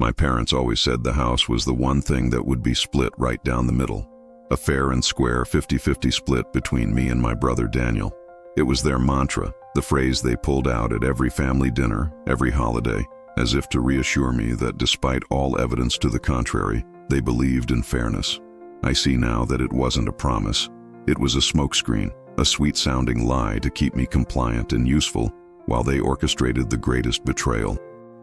My parents always said the house was the one thing that would be split right down the middle. A fair and square 50-50 split between me and my brother Daniel. It was their mantra, the phrase they pulled out at every family dinner, every holiday, as if to reassure me that despite all evidence to the contrary, they believed in fairness. I see now that it wasn't a promise. It was a smokescreen, a sweet-sounding lie to keep me compliant and useful while they orchestrated the greatest betrayal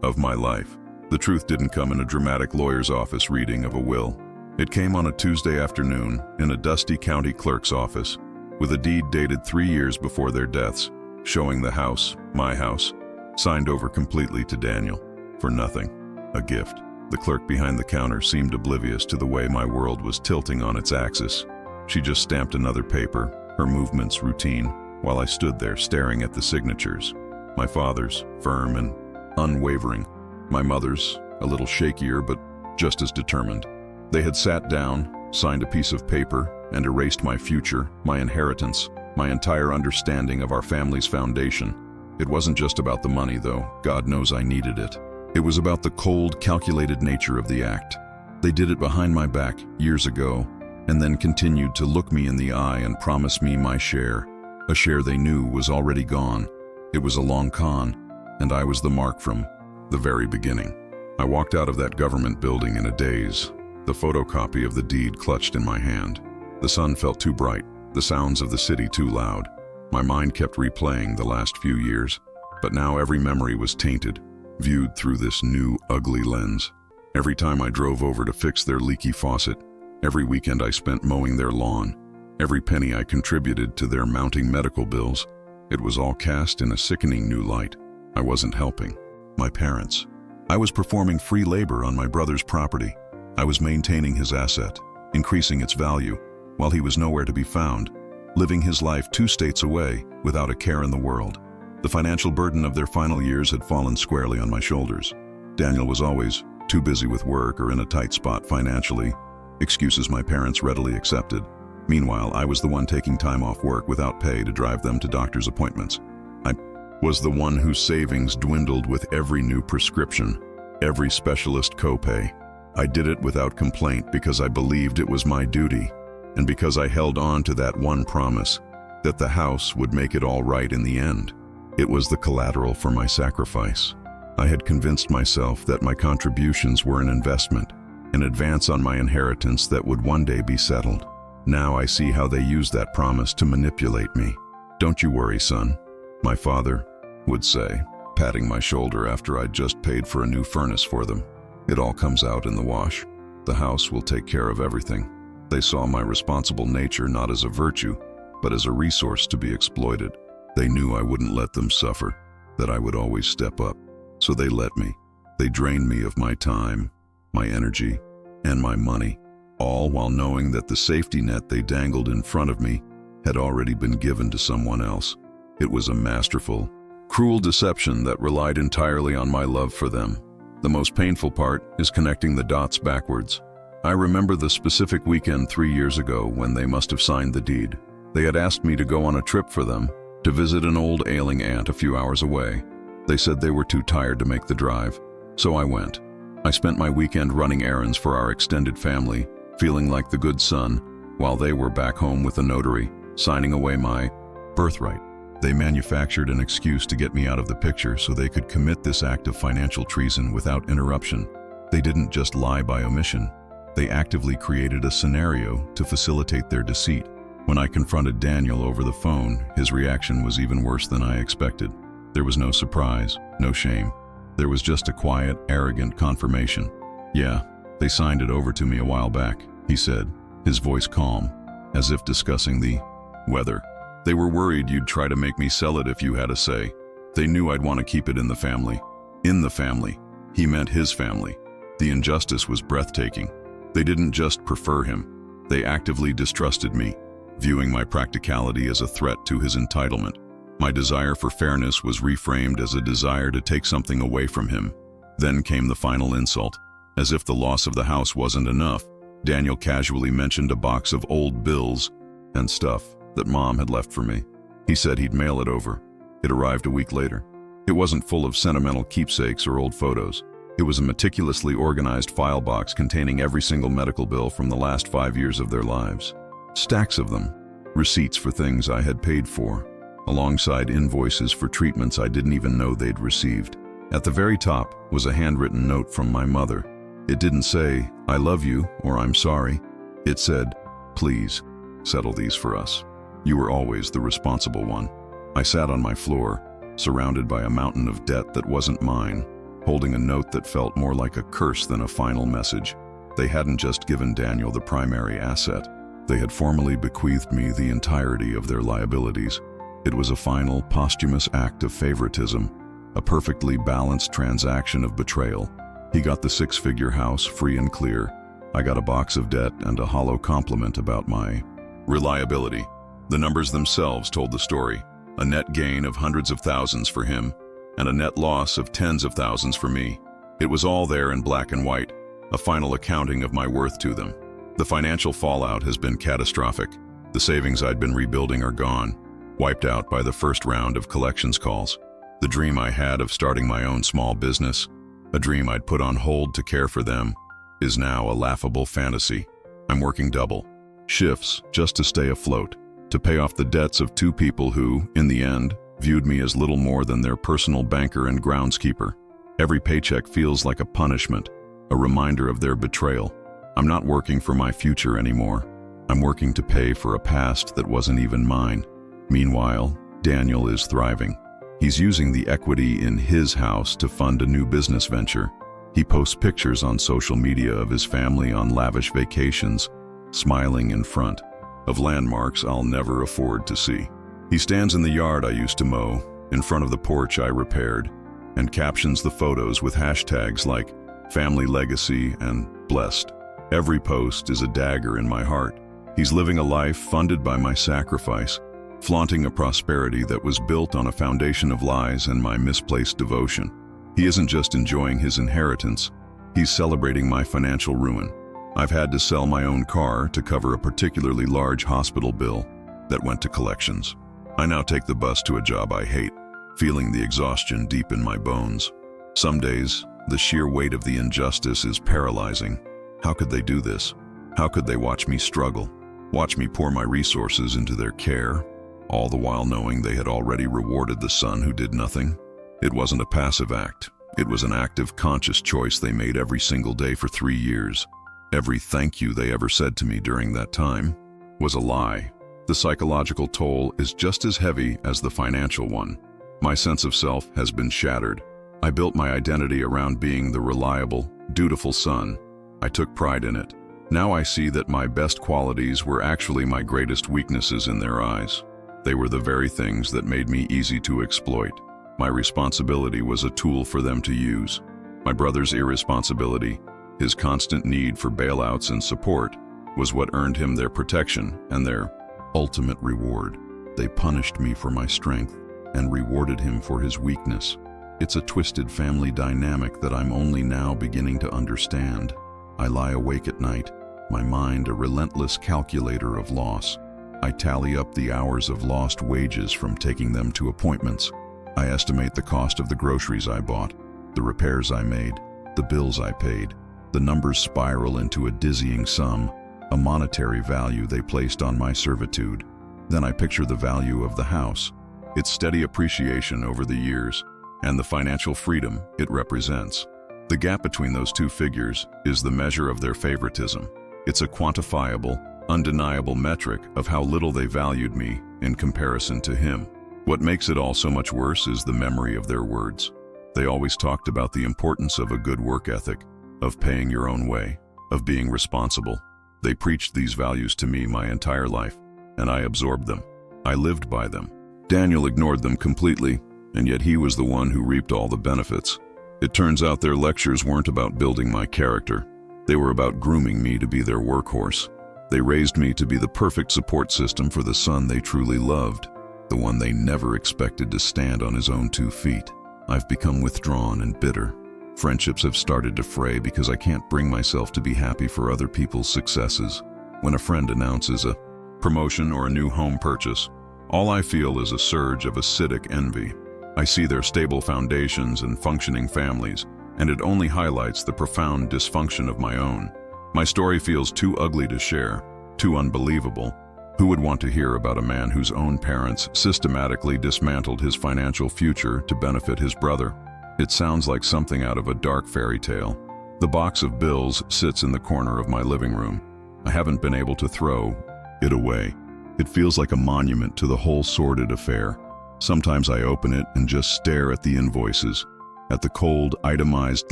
of my life. The truth didn't come in a dramatic lawyer's office reading of a will. It came on a Tuesday afternoon in a dusty county clerk's office, with a deed dated 3 years before their deaths, showing the house, my house, signed over completely to Daniel, for nothing, a gift. The clerk behind the counter seemed oblivious to the way my world was tilting on its axis. She just stamped another paper, her movements routine, while I stood there staring at the signatures. My father's, firm and unwavering. My mother's, a little shakier but just as determined. They had sat down, signed a piece of paper, and erased my future, my inheritance, my entire understanding of our family's foundation. It wasn't just about the money, though. God knows I needed it. It was about the cold, calculated nature of the act. They did it behind my back years ago, and then continued to look me in the eye and promise me my share, a share they knew was already gone. It was a long con, and I was the mark from the very beginning. I walked out of that government building in a daze, the photocopy of the deed clutched in my hand. The sun felt too bright, the sounds of the city too loud. My mind kept replaying the last few years, but now every memory was tainted, viewed through this new, ugly lens. Every time I drove over to fix their leaky faucet, every weekend I spent mowing their lawn, every penny I contributed to their mounting medical bills, it was all cast in a sickening new light. I wasn't helping my parents. I was performing free labor on my brother's property. I was maintaining his asset, increasing its value, while he was nowhere to be found, living his life 2 states away without a care in the world. The financial burden of their final years had fallen squarely on my shoulders. Daniel was always too busy with work or in a tight spot financially, excuses my parents readily accepted. Meanwhile, I was the one taking time off work without pay to drive them to doctor's appointments. I was the one whose savings dwindled with every new prescription, every specialist copay. I did it without complaint because I believed it was my duty, and because I held on to that one promise, that the house would make it all right in the end. It was the collateral for my sacrifice. I had convinced myself that my contributions were an investment, an advance on my inheritance that would one day be settled. Now I see how they used that promise to manipulate me. "Don't you worry, son," my father would say, patting my shoulder after I'd just paid for a new furnace for them. "It all comes out in the wash. The house will take care of everything." They saw my responsible nature not as a virtue, but as a resource to be exploited. They knew I wouldn't let them suffer, that I would always step up. So they let me. They drained me of my time, my energy, and my money, all while knowing that the safety net they dangled in front of me had already been given to someone else. It was a masterful, cruel deception that relied entirely on my love for them. The most painful part is connecting the dots backwards. I remember the specific weekend 3 years ago when they must have signed the deed. They had asked me to go on a trip for them, to visit an old ailing aunt a few hours away. They said they were too tired to make the drive, so I went. I spent my weekend running errands for our extended family, feeling like the good son, while they were back home with a notary, signing away my birthright. They manufactured an excuse to get me out of the picture so they could commit this act of financial treason without interruption. They didn't just lie by omission. They actively created a scenario to facilitate their deceit. When I confronted Daniel over the phone, his reaction was even worse than I expected. There was no surprise, no shame. There was just a quiet, arrogant confirmation. "Yeah, they signed it over to me a while back," he said, his voice calm, as if discussing the weather. "They were worried you'd try to make me sell it if you had a say. They knew I'd want to keep it in the family." In the family. He meant his family. The injustice was breathtaking. They didn't just prefer him. They actively distrusted me, viewing my practicality as a threat to his entitlement. My desire for fairness was reframed as a desire to take something away from him. Then came the final insult. As if the loss of the house wasn't enough, Daniel casually mentioned a box of old bills and stuff that Mom had left for me. He said he'd mail it over. It arrived a week later. It wasn't full of sentimental keepsakes or old photos. It was a meticulously organized file box containing every single medical bill from the last 5 years of their lives. Stacks of them, receipts for things I had paid for, alongside invoices for treatments I didn't even know they'd received. At the very top was a handwritten note from my mother. It didn't say, "I love you" or "I'm sorry." It said, "Please, settle these for us. You were always the responsible one." I sat on my floor, surrounded by a mountain of debt that wasn't mine, holding a note that felt more like a curse than a final message. They hadn't just given Daniel the primary asset. They had formally bequeathed me the entirety of their liabilities. It was a final, posthumous act of favoritism, a perfectly balanced transaction of betrayal. He got the 6-figure house free and clear. I got a box of debt and a hollow compliment about my reliability. The numbers themselves told the story. A net gain of hundreds of thousands for him, and a net loss of tens of thousands for me. It was all there in black and white, a final accounting of my worth to them. The financial fallout has been catastrophic. The savings I'd been rebuilding are gone, wiped out by the first round of collections calls. The dream I had of starting my own small business, a dream I'd put on hold to care for them, is now a laughable fantasy. I'm working double shifts just to stay afloat, to pay off the debts of 2 people who, in the end, viewed me as little more than their personal banker and groundskeeper. Every paycheck feels like a punishment, a reminder of their betrayal. I'm not working for my future anymore. I'm working to pay for a past that wasn't even mine. Meanwhile, Daniel is thriving. He's using the equity in his house to fund a new business venture. He posts pictures on social media of his family on lavish vacations, smiling in front of landmarks I'll never afford to see. He stands in the yard I used to mow, in front of the porch I repaired, and captions the photos with hashtags like family legacy and blessed. Every post is a dagger in my heart. He's living a life funded by my sacrifice, flaunting a prosperity that was built on a foundation of lies and my misplaced devotion. He isn't just enjoying his inheritance, he's celebrating my financial ruin. I've had to sell my own car to cover a particularly large hospital bill that went to collections. I now take the bus to a job I hate, feeling the exhaustion deep in my bones. Some days, the sheer weight of the injustice is paralyzing. How could they do this? How could they watch me struggle, watch me pour my resources into their care, all the while knowing they had already rewarded the son who did nothing? It wasn't a passive act. It was an active, conscious choice they made every single day for 3 years. Every thank you they ever said to me during that time was a lie. The psychological toll is just as heavy as the financial one. My sense of self has been shattered. I built my identity around being the reliable, dutiful son. I took pride in it. Now I see that my best qualities were actually my greatest weaknesses in their eyes. They were the very things that made me easy to exploit. My responsibility was a tool for them to use. My brother's irresponsibility, his constant need for bailouts and support, was what earned him their protection and their ultimate reward. They punished me for my strength and rewarded him for his weakness. It's a twisted family dynamic that I'm only now beginning to understand. I lie awake at night, my mind a relentless calculator of loss. I tally up the hours of lost wages from taking them to appointments. I estimate the cost of the groceries I bought, the repairs I made, the bills I paid. The numbers spiral into a dizzying sum, a monetary value they placed on my servitude. Then I picture the value of the house, its steady appreciation over the years, and the financial freedom it represents. The gap between those two figures is the measure of their favoritism. It's a quantifiable, undeniable metric of how little they valued me in comparison to him. What makes it all so much worse is the memory of their words. They always talked about the importance of a good work ethic, of paying your own way, of being responsible. They preached these values to me my entire life, and I absorbed them. I lived by them. Daniel ignored them completely, and yet he was the one who reaped all the benefits. It turns out their lectures weren't about building my character. They were about grooming me to be their workhorse. They raised me to be the perfect support system for the son they truly loved, the one they never expected to stand on his own 2 feet. I've become withdrawn and bitter. Friendships have started to fray because I can't bring myself to be happy for other people's successes. When a friend announces a promotion or a new home purchase, all I feel is a surge of acidic envy. I see their stable foundations and functioning families, and it only highlights the profound dysfunction of my own. My story feels too ugly to share, too unbelievable. Who would want to hear about a man whose own parents systematically dismantled his financial future to benefit his brother? It sounds like something out of a dark fairy tale. The box of bills sits in the corner of my living room. I haven't been able to throw it away. It feels like a monument to the whole sordid affair. Sometimes I open it and just stare at the invoices, at the cold, itemized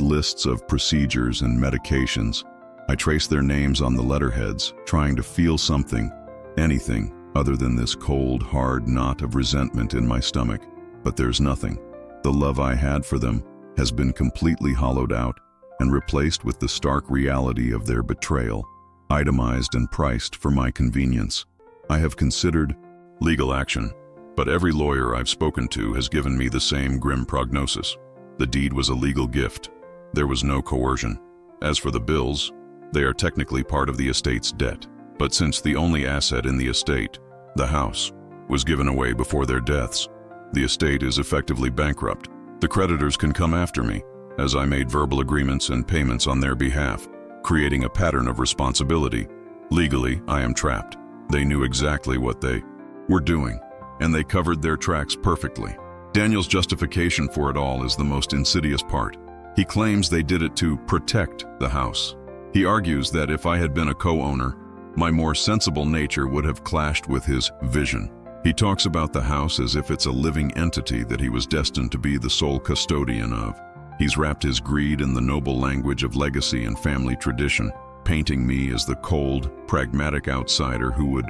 lists of procedures and medications. I trace their names on the letterheads, trying to feel something, anything, other than this cold, hard knot of resentment in my stomach. But there's nothing. The love I had for them has been completely hollowed out and replaced with the stark reality of their betrayal, itemized and priced for my convenience. I have considered legal action, but every lawyer I've spoken to has given me the same grim prognosis. The deed was a legal gift. There was no coercion. As for the bills, they are technically part of the estate's debt. But since the only asset in the estate, the house, was given away before their deaths, the estate is effectively bankrupt. The creditors can come after me, as I made verbal agreements and payments on their behalf, creating a pattern of responsibility. Legally, I am trapped. They knew exactly what they were doing, and they covered their tracks perfectly. Daniel's justification for it all is the most insidious part. He claims they did it to protect the house. He argues that if I had been a co-owner, my more sensible nature would have clashed with his vision. He talks about the house as if it's a living entity that he was destined to be the sole custodian of. He's wrapped his greed in the noble language of legacy and family tradition, painting me as the cold, pragmatic outsider who would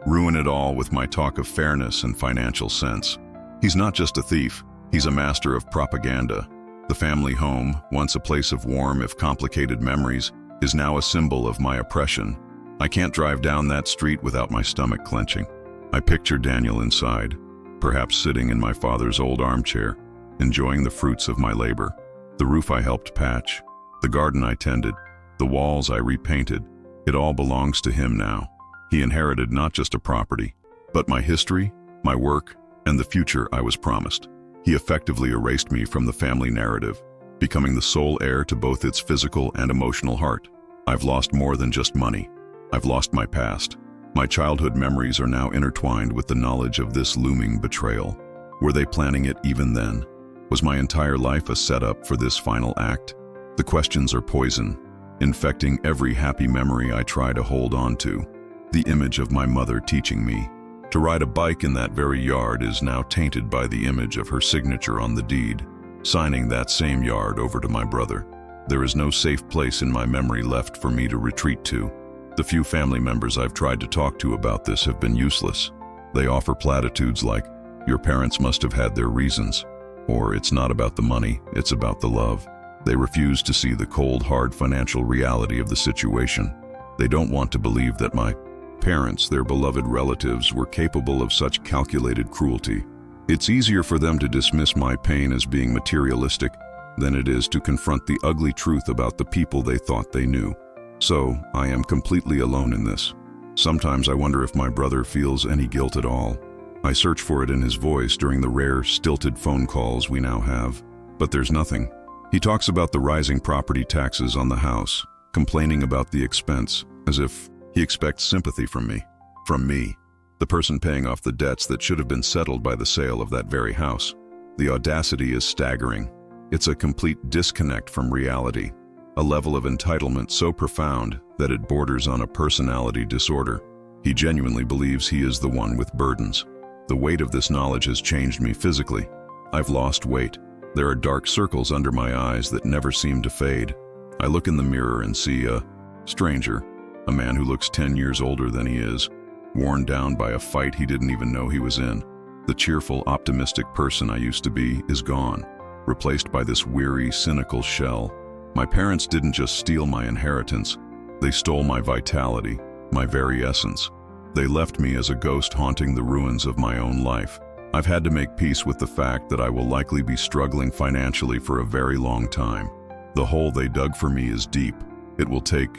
ruin it all with my talk of fairness and financial sense. He's not just a thief, he's a master of propaganda. The family home, once a place of warm if complicated memories, is now a symbol of my oppression. I can't drive down that street without my stomach clenching. I picture Daniel inside, perhaps sitting in my father's old armchair, enjoying the fruits of my labor. The roof I helped patch, the garden I tended, the walls I repainted, it all belongs to him now. He inherited not just a property, but my history, my work, and the future I was promised. He effectively erased me from the family narrative, becoming the sole heir to both its physical and emotional heart. I've lost more than just money. I've lost my past. My childhood memories are now intertwined with the knowledge of this looming betrayal. Were they planning it even then? Was my entire life a setup for this final act? The questions are poison, infecting every happy memory I try to hold on to. The image of my mother teaching me to ride a bike in that very yard is now tainted by the image of her signature on the deed, signing that same yard over to my brother. There is no safe place in my memory left for me to retreat to. The few family members I've tried to talk to about this have been useless. They offer platitudes like, "Your parents must have had their reasons," or "It's not about the money, it's about the love." They refuse to see the cold, hard financial reality of the situation. They don't want to believe that my parents, their beloved relatives, were capable of such calculated cruelty. It's easier for them to dismiss my pain as being materialistic than it is to confront the ugly truth about the people they thought they knew. So, I am completely alone in this. Sometimes I wonder if my brother feels any guilt at all. I search for it in his voice during the rare, stilted phone calls we now have, but there's nothing. He talks about the rising property taxes on the house, complaining about the expense, as if he expects sympathy from me. From me, the person paying off the debts that should have been settled by the sale of that very house. The audacity is staggering. It's a complete disconnect from reality. A level of entitlement so profound that it borders on a personality disorder. He genuinely believes he is the one with burdens. The weight of this knowledge has changed me physically. I've lost weight. There are dark circles under my eyes that never seem to fade. I look in the mirror and see a stranger, a man who looks 10 years older than he is, worn down by a fight he didn't even know he was in. The cheerful, optimistic person I used to be is gone, replaced by this weary, cynical shell. My parents didn't just steal my inheritance, they stole my vitality, my very essence. They left me as a ghost haunting the ruins of my own life. I've had to make peace with the fact that I will likely be struggling financially for a very long time. The hole they dug for me is deep. It will take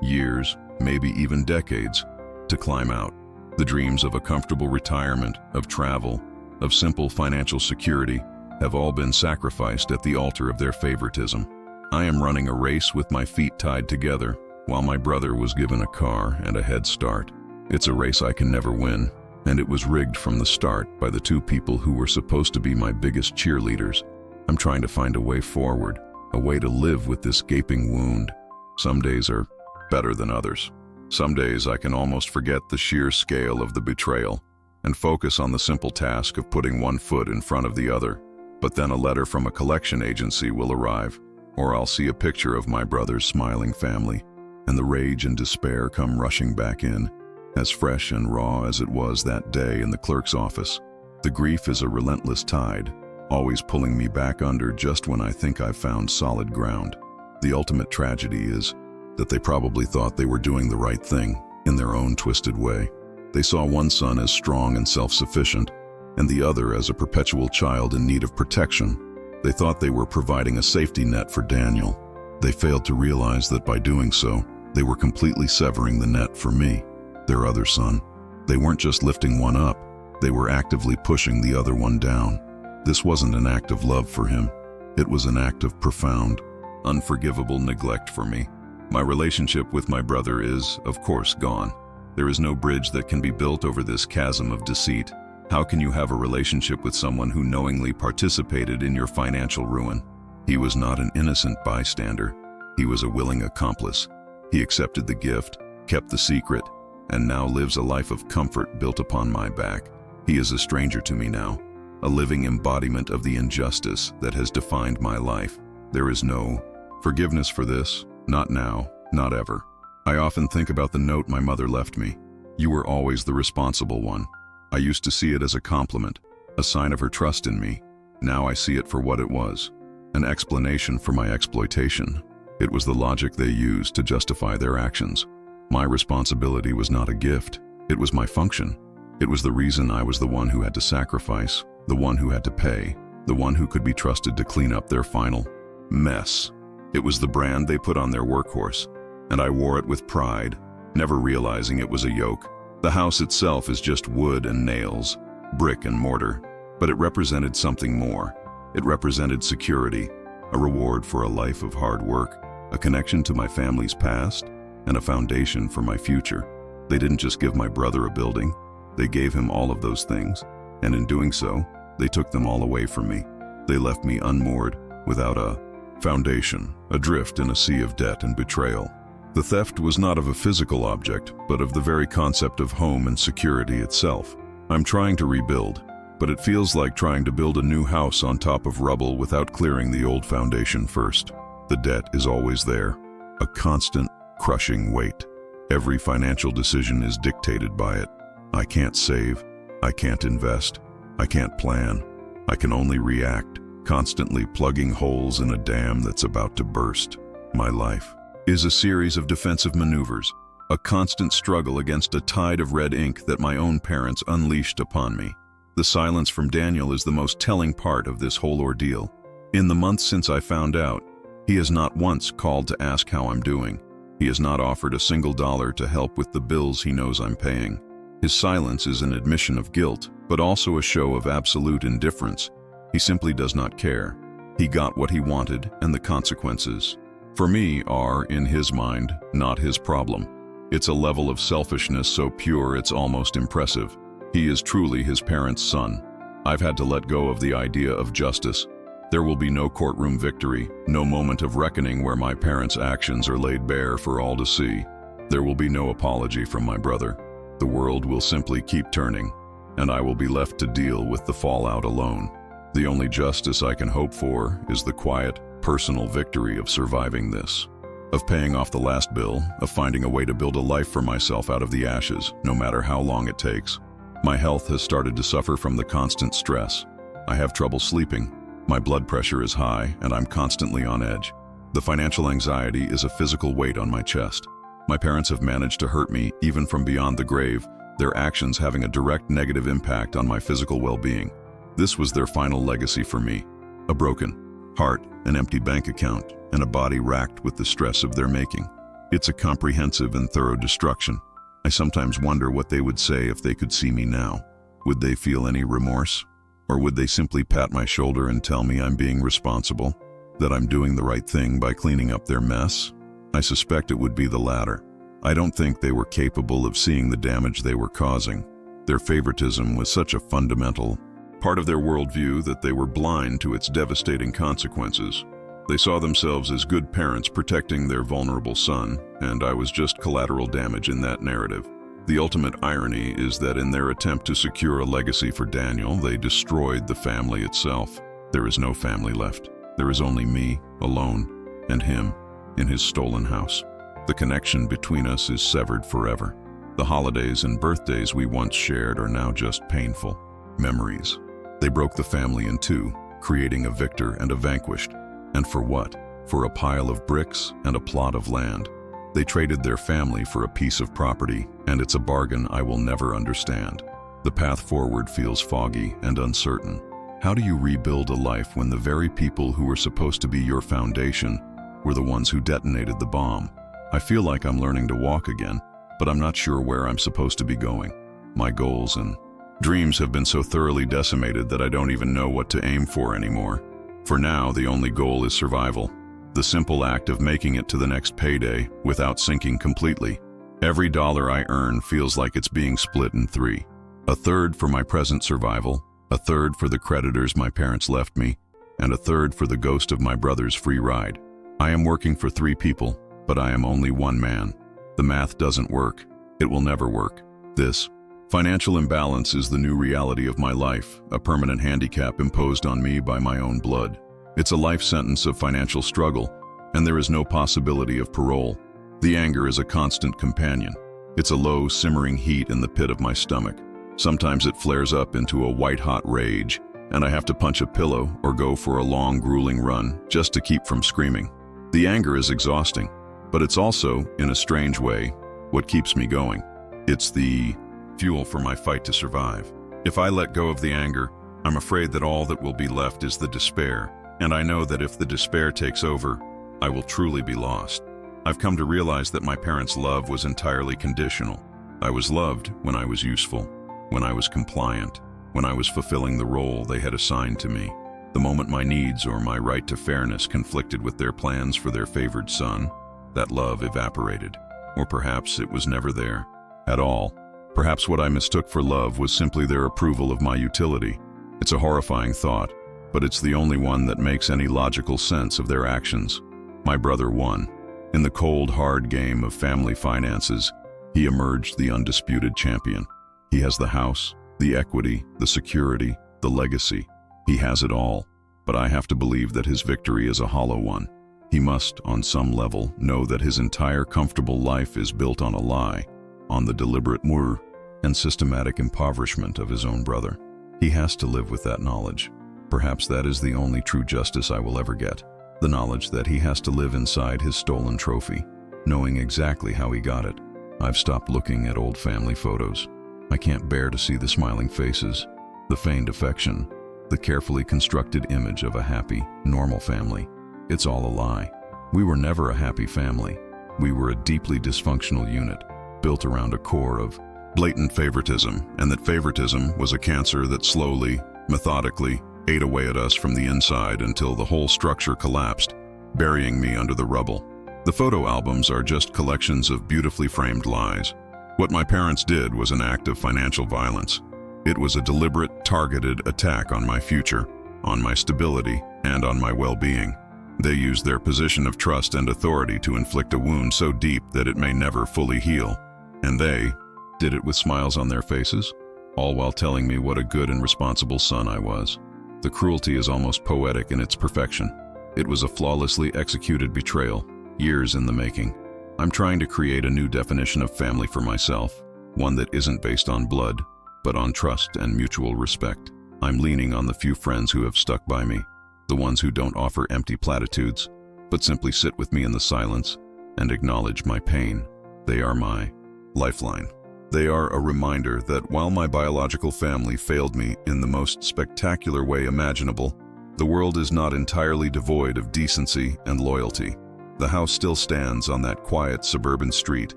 years, maybe even decades, to climb out. The dreams of a comfortable retirement, of travel, of simple financial security, have all been sacrificed at the altar of their favoritism. I am running a race with my feet tied together, while my brother was given a car and a head start. It's a race I can never win, and it was rigged from the start by the two people who were supposed to be my biggest cheerleaders. I'm trying to find a way forward, a way to live with this gaping wound. Some days are better than others. Some days I can almost forget the sheer scale of the betrayal and focus on the simple task of putting one foot in front of the other. But then a letter from a collection agency will arrive, or I'll see a picture of my brother's smiling family, and the rage and despair come rushing back in, as fresh and raw as it was that day in the clerk's office. The grief is a relentless tide, always pulling me back under just when I think I've found solid ground. The ultimate tragedy is that they probably thought they were doing the right thing in their own twisted way. They saw one son as strong and self-sufficient, and the other as a perpetual child in need of protection. They thought they were providing a safety net for Daniel. They failed to realize that by doing so, they were completely severing the net for me, their other son. They weren't just lifting one up, they were actively pushing the other one down. This wasn't an act of love for him. It was an act of profound, unforgivable neglect for me. My relationship with my brother is, of course, gone. There is no bridge that can be built over this chasm of deceit. How can you have a relationship with someone who knowingly participated in your financial ruin? He was not an innocent bystander. He was a willing accomplice. He accepted the gift, kept the secret, and now lives a life of comfort built upon my back. He is a stranger to me now, a living embodiment of the injustice that has defined my life. There is no forgiveness for this, not now, not ever. I often think about the note my mother left me. You were always the responsible one. I used to see it as a compliment, a sign of her trust in me. Now I see it for what it was, an explanation for my exploitation. It was the logic they used to justify their actions. My responsibility was not a gift, it was my function. It was the reason I was the one who had to sacrifice, the one who had to pay, the one who could be trusted to clean up their final mess. It was the brand they put on their workhorse, and I wore it with pride, never realizing it was a yoke. The house itself is just wood and nails, brick and mortar, but it represented something more. It represented security, a reward for a life of hard work, a connection to my family's past, and a foundation for my future. They didn't just give my brother a building, they gave him all of those things, and in doing so, they took them all away from me. They left me unmoored, without a foundation, adrift in a sea of debt and betrayal. The theft was not of a physical object, but of the very concept of home and security itself. I'm trying to rebuild, but it feels like trying to build a new house on top of rubble without clearing the old foundation first. The debt is always there, a constant, crushing weight. Every financial decision is dictated by it. I can't save, I can't invest, I can't plan. I can only react, constantly plugging holes in a dam that's about to burst. My life is a series of defensive maneuvers, a constant struggle against a tide of red ink that my own parents unleashed upon me. The silence from Daniel is the most telling part of this whole ordeal. In the months since I found out, he has not once called to ask how I'm doing. He has not offered a single dollar to help with the bills he knows I'm paying. His silence is an admission of guilt, but also a show of absolute indifference. He simply does not care. He got what he wanted, and the consequences, for me, are, in his mind, not his problem. It's a level of selfishness so pure it's almost impressive. He is truly his parents' son. I've had to let go of the idea of justice. There will be no courtroom victory, no moment of reckoning where my parents' actions are laid bare for all to see. There will be no apology from my brother. The world will simply keep turning, and I will be left to deal with the fallout alone. The only justice I can hope for is the quiet, personal victory of surviving this, of paying off the last bill, of finding a way to build a life for myself out of the ashes, no matter how long it takes. My health has started to suffer from the constant stress. I have trouble sleeping. My blood pressure is high, and I'm constantly on edge. The financial anxiety is a physical weight on my chest. My parents have managed to hurt me even from beyond the grave, their actions having a direct negative impact on my physical well-being. This was their final legacy for me: a broken heart, an empty bank account, and a body racked with the stress of their making. It's a comprehensive and thorough destruction. I sometimes wonder what they would say if they could see me now. Would they feel any remorse? Or would they simply pat my shoulder and tell me I'm being responsible, that I'm doing the right thing by cleaning up their mess? I suspect it would be the latter. I don't think they were capable of seeing the damage they were causing. Their favoritism was such a fundamental part of their worldview that they were blind to its devastating consequences. They saw themselves as good parents protecting their vulnerable son, and I was just collateral damage in that narrative. The ultimate irony is that in their attempt to secure a legacy for Daniel, they destroyed the family itself. There is no family left. There is only me, alone, and him, in his stolen house. The connection between us is severed forever. The holidays and birthdays we once shared are now just painful memories. They broke the family in two, creating a victor and a vanquished. And for what? For a pile of bricks and a plot of land. They traded their family for a piece of property, and it's a bargain I will never understand. The path forward feels foggy and uncertain. How do you rebuild a life when the very people who were supposed to be your foundation were the ones who detonated the bomb? I feel like I'm learning to walk again, but I'm not sure where I'm supposed to be going. My goals and dreams have been so thoroughly decimated that I don't even know what to aim for anymore. For now, the only goal is survival. The simple act of making it to the next payday without sinking completely. Every dollar I earn feels like it's being split in three. A third for my present survival, a third for the creditors my parents left me, and a third for the ghost of my brother's free ride. I am working for 3 people, but I am only one man. The math doesn't work. It will never work. This financial imbalance is the new reality of my life, a permanent handicap imposed on me by my own blood. It's a life sentence of financial struggle, and there is no possibility of parole. The anger is a constant companion. It's a low, simmering heat in the pit of my stomach. Sometimes it flares up into a white-hot rage, and I have to punch a pillow or go for a long, grueling run just to keep from screaming. The anger is exhausting, but it's also, in a strange way, what keeps me going. It's the fuel for my fight to survive. If I let go of the anger, I'm afraid that all that will be left is the despair, and I know that if the despair takes over, I will truly be lost. I've come to realize that my parents' love was entirely conditional. I was loved when I was useful, when I was compliant, when I was fulfilling the role they had assigned to me. The moment my needs or my right to fairness conflicted with their plans for their favored son, that love evaporated. Or perhaps it was never there at all. Perhaps what I mistook for love was simply their approval of my utility. It's a horrifying thought, but it's the only one that makes any logical sense of their actions. My brother won. In the cold, hard game of family finances, he emerged the undisputed champion. He has the house, the equity, the security, the legacy. He has it all, but I have to believe that his victory is a hollow one. He must, on some level, know that his entire comfortable life is built on a lie, on the deliberate murder and systematic impoverishment of his own brother. He has to live with that knowledge. Perhaps that is the only true justice I will ever get. The knowledge that he has to live inside his stolen trophy, knowing exactly how he got it. I've stopped looking at old family photos. I can't bear to see the smiling faces, the feigned affection, the carefully constructed image of a happy, normal family. It's all a lie. We were never a happy family. We were a deeply dysfunctional unit, built around a core of blatant favoritism, and that favoritism was a cancer that slowly, methodically, ate away at us from the inside until the whole structure collapsed, burying me under the rubble. The photo albums are just collections of beautifully framed lies. What my parents did was an act of financial violence. It was a deliberate, targeted attack on my future, on my stability, and on my well-being. They used their position of trust and authority to inflict a wound so deep that it may never fully heal. And they did it with smiles on their faces, all while telling me what a good and responsible son I was. The cruelty is almost poetic in its perfection. It was a flawlessly executed betrayal, years in the making. I'm trying to create a new definition of family for myself, one that isn't based on blood, but on trust and mutual respect. I'm leaning on the few friends who have stuck by me, the ones who don't offer empty platitudes, but simply sit with me in the silence and acknowledge my pain. They are my lifeline. They are a reminder that while my biological family failed me in the most spectacular way imaginable, the world is not entirely devoid of decency and loyalty. The house still stands on that quiet suburban street,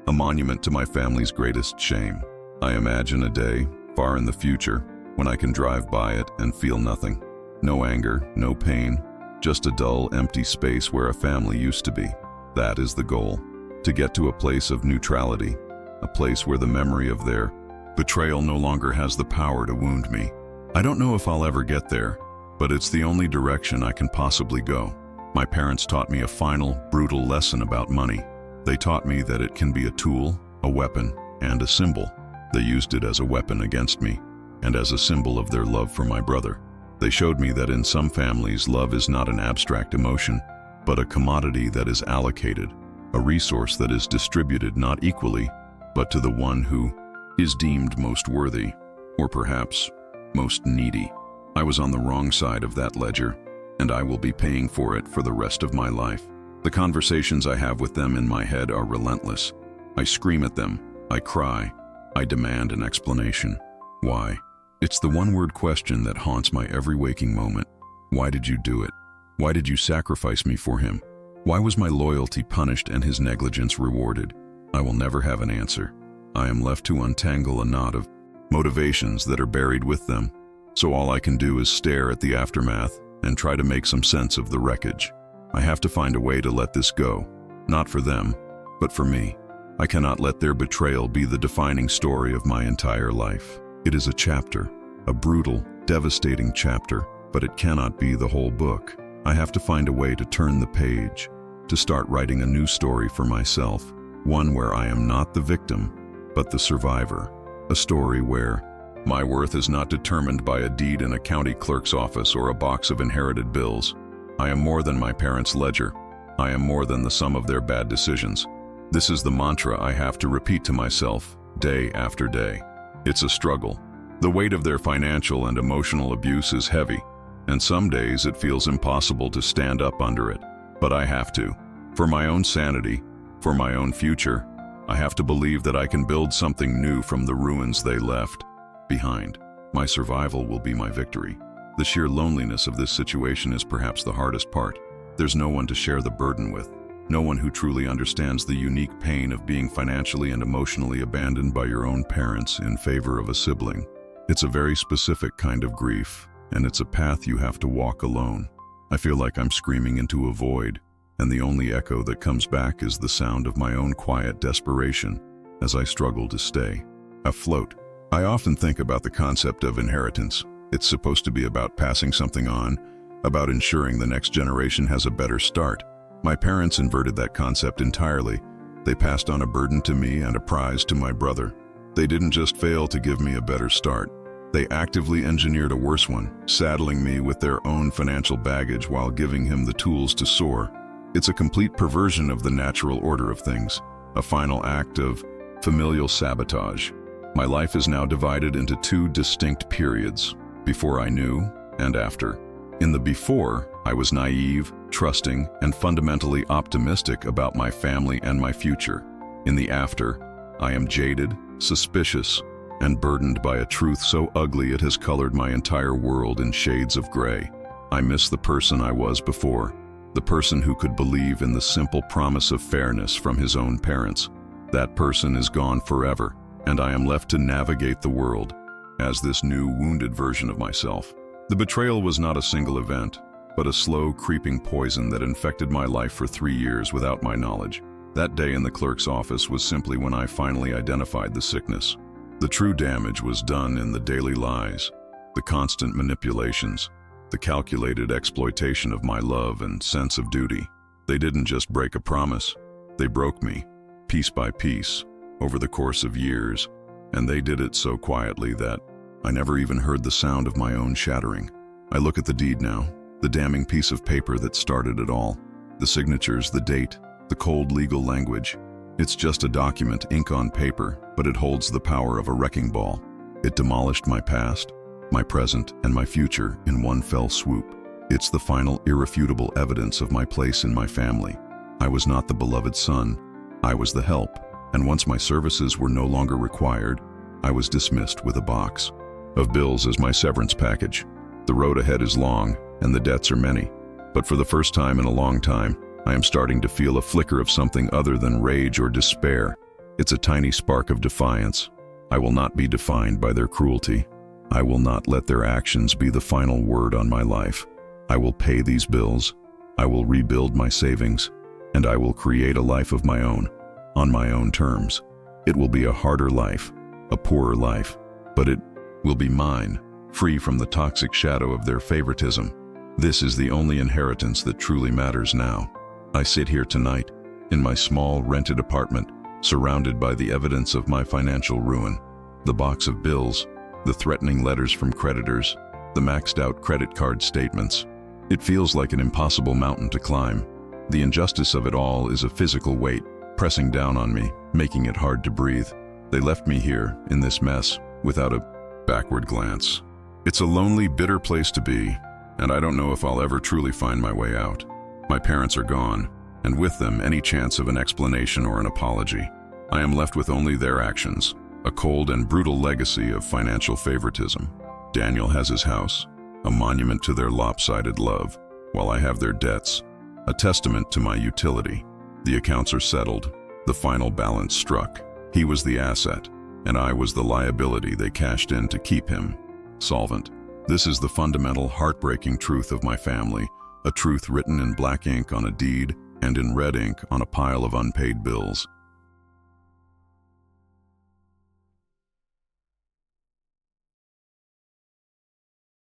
a monument to my family's greatest shame. I imagine a day, far in the future, when I can drive by it and feel nothing. No anger, no pain, just a dull, empty space where a family used to be. That is the goal. To get to a place of neutrality, a place where the memory of their betrayal no longer has the power to wound me. I don't know if I'll ever get there, but it's the only direction I can possibly go. My parents taught me a final, brutal lesson about money. They taught me that it can be a tool, a weapon, and a symbol. They used it as a weapon against me, and as a symbol of their love for my brother. They showed me that in some families, love is not an abstract emotion, but a commodity that is allocated, a resource that is distributed not equally, but to the one who is deemed most worthy, or perhaps most needy. I was on the wrong side of that ledger, and I will be paying for it for the rest of my life. The conversations I have with them in my head are relentless. I scream at them, I cry, I demand an explanation. Why? It's the one-word question that haunts my every waking moment. Why did you do it? Why did you sacrifice me for him? Why was my loyalty punished and his negligence rewarded? I will never have an answer. I am left to untangle a knot of motivations that are buried with them. So all I can do is stare at the aftermath and try to make some sense of the wreckage. I have to find a way to let this go, not for them, but for me. I cannot let their betrayal be the defining story of my entire life. It is a chapter, a brutal, devastating chapter, but it cannot be the whole book. I have to find a way to turn the page, to start writing a new story for myself, one where I am not the victim, but the survivor. A story where my worth is not determined by a deed in a county clerk's office or a box of inherited bills. I am more than my parents' ledger. I am more than the sum of their bad decisions. This is the mantra I have to repeat to myself, day after day. It's a struggle. The weight of their financial and emotional abuse is heavy, and some days it feels impossible to stand up under it. But I have to. For my own sanity, for my own future, I have to believe that I can build something new from the ruins they left behind. My survival will be my victory. The sheer loneliness of this situation is perhaps the hardest part. There's no one to share the burden with. No one who truly understands the unique pain of being financially and emotionally abandoned by your own parents in favor of a sibling. It's a very specific kind of grief, and it's a path you have to walk alone. I feel like I'm screaming into a void, and the only echo that comes back is the sound of my own quiet desperation as I struggle to stay afloat. I often think about the concept of inheritance. It's supposed to be about passing something on, about ensuring the next generation has a better start. My parents inverted that concept entirely. They passed on a burden to me and a prize to my brother. They didn't just fail to give me a better start. They actively engineered a worse one, saddling me with their own financial baggage while giving him the tools to soar. It's a complete perversion of the natural order of things, a final act of familial sabotage. My life is now divided into two distinct periods, before I knew and after. In the before, I was naive, trusting, and fundamentally optimistic about my family and my future. In the after, I am jaded, suspicious, and burdened by a truth so ugly it has colored my entire world in shades of gray. I miss the person I was before, the person who could believe in the simple promise of fairness from his own parents. That person is gone forever, and I am left to navigate the world as this new, wounded version of myself. The betrayal was not a single event, but a slow, creeping poison that infected my life for 3 years without my knowledge. That day in the clerk's office was simply when I finally identified the sickness. The true damage was done in the daily lies, the constant manipulations, the calculated exploitation of my love and sense of duty. They didn't just break a promise, they broke me, piece by piece, over the course of years, and they did it so quietly that I never even heard the sound of my own shattering. I look at the deed now, the damning piece of paper that started it all. The signatures, the date, the cold legal language. It's just a document, ink on paper, but it holds the power of a wrecking ball. It demolished my past, my present, and my future in one fell swoop. It's the final, irrefutable evidence of my place in my family. I was not the beloved son, I was the help, and once my services were no longer required, I was dismissed with a box of bills as my severance package. The road ahead is long, and the debts are many, but for the first time in a long time, I am starting to feel a flicker of something other than rage or despair. It's a tiny spark of defiance. I will not be defined by their cruelty. I will not let their actions be the final word on my life. I will pay these bills, I will rebuild my savings, and I will create a life of my own, on my own terms. It will be a harder life, a poorer life, but it will be mine, free from the toxic shadow of their favoritism. This is the only inheritance that truly matters now. I sit here tonight, in my small rented apartment, surrounded by the evidence of my financial ruin, the box of bills, the threatening letters from creditors, the maxed out credit card statements. It feels like an impossible mountain to climb. The injustice of it all is a physical weight, pressing down on me, making it hard to breathe. They left me here, in this mess, without a backward glance. It's a lonely, bitter place to be, and I don't know if I'll ever truly find my way out. My parents are gone, and with them any chance of an explanation or an apology. I am left with only their actions, a cold and brutal legacy of financial favoritism. Daniel has his house, a monument to their lopsided love, while I have their debts, a testament to my utility. The accounts are settled, the final balance struck. He was the asset, and I was the liability they cashed in to keep him solvent. This is the fundamental, heartbreaking truth of my family, a truth written in black ink on a deed and in red ink on a pile of unpaid bills.